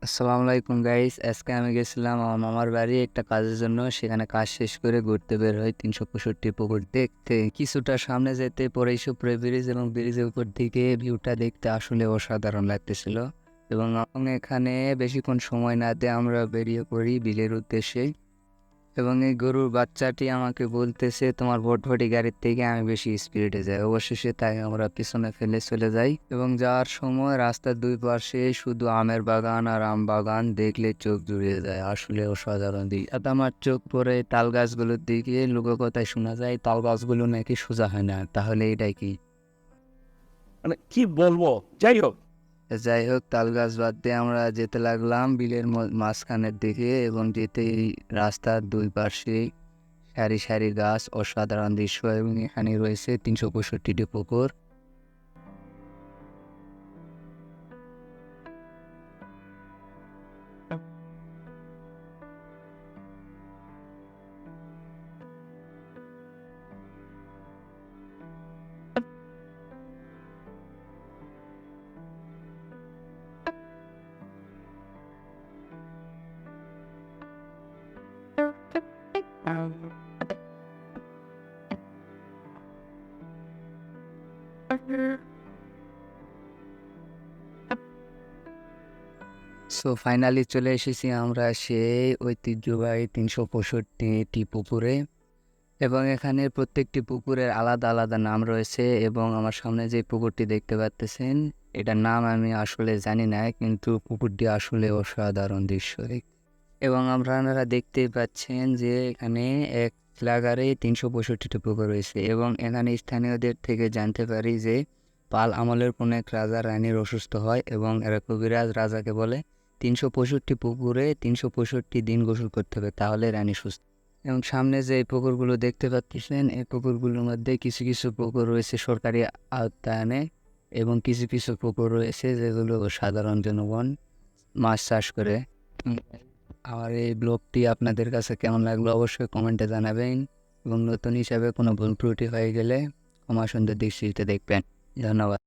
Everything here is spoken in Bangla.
আসসালামু আলাইকুম গাইস, আজকে আমি গেছিলাম আমার মামার বাড়ি একটা কাজের জন্য। সেখানে কাজ শেষ করে ঘুরতে বের হই 365 পুকুর দেখতে। কিছুটা সামনে যেতে পরে সুপ্রিয় ব্রিজ এবং ব্রিজের উপর দিকে ভিউটা দেখতে আসলে অসাধারণ লাগতেছিল। এবং এখানে বেশিক্ষণ সময় না দিয়ে আমরা বেরিয়ে পড়ি বিলের উদ্দেশ্যে। এবং এই গরুর বাচ্চাটি আমাকে বলতেছে, তোমার ভটভটি গাড়ির থেকে আমি বেশি স্পিডে যাই। অবশেষে তাই আমরা পিছনে ফেলে চলে যাই এবং যাওয়ার সময় রাস্তার দুই পাশে শুধু আমের বাগান আর আম বাগান, দেখলে চোখ জুড়িয়ে যায়। আসলে অসাধারণ দিক। আর আমার চোখ পড়ে তাল গাছগুলোর দিকে। লোককথায় শোনা যায় তাল গাছগুলো নাকি সোজা হয় না। তাহলে এটাই কি? মানে কি বলবো, যাই হোক। যাই হোক, তাল গাছ বাদ দিয়ে আমরা যেতে লাগলাম বিলের মাঝখানের দিকে এবং যেতেই রাস্তার দুই পাশে সারি সারি গাছ, অসাধারণ দৃশ্য। এবং এখানে রয়েছে 365টি পুকুর। সো ফাইনালি চলে এসেছি আমরা সেই ঐতিহ্যবাহী 365টি পুকুরে। এবং এখানে প্রত্যেকটি পুকুরের আলাদা আলাদা নাম রয়েছে। এবং আমার সামনে যে পুকুরটি দেখতে পাচ্তেছেন, এটার নাম আমি আসলে জানি না, কিন্তু পুকুরটি আসলে অসাধারণ দৃশ্য। এবং আপনারা দেখতেই পাচ্ছেন যে এখানে এক জায়গারে 365টি পুকুর রয়েছে। এবং এখানে স্থানীয়দের থেকে জানতে পারি যে পাল আমলের কোনো এক রাজা রানীর অসুস্থ হয় এবং এরা কবিরাজ রাজাকে বলে 365 পুকুরে 365 দিন গোসল করতে হবে, তাহলে রানী সুস্থ। এবং সামনে যে এই পুকুরগুলো দেখতে পাচ্ছেন, এই পুকুরগুলোর মধ্যে কিছু কিছু পুকুর রয়েছে সরকারি আওতায়নে এবং কিছু কিছু পুকুর রয়েছে যেগুলো সাধারণ জনগণ মাছ চাষ করে। আমার এই ব্লগটি আপনাদের কাছে কেমন লাগলো অবশ্যই কমেন্টে জানাবেন। এবং নতুন হিসাবে কোনো ভুল ত্রুটি হয়ে গেলে ক্ষমা সুন্দর দৃষ্টিতে দেখবেন। ধন্যবাদ।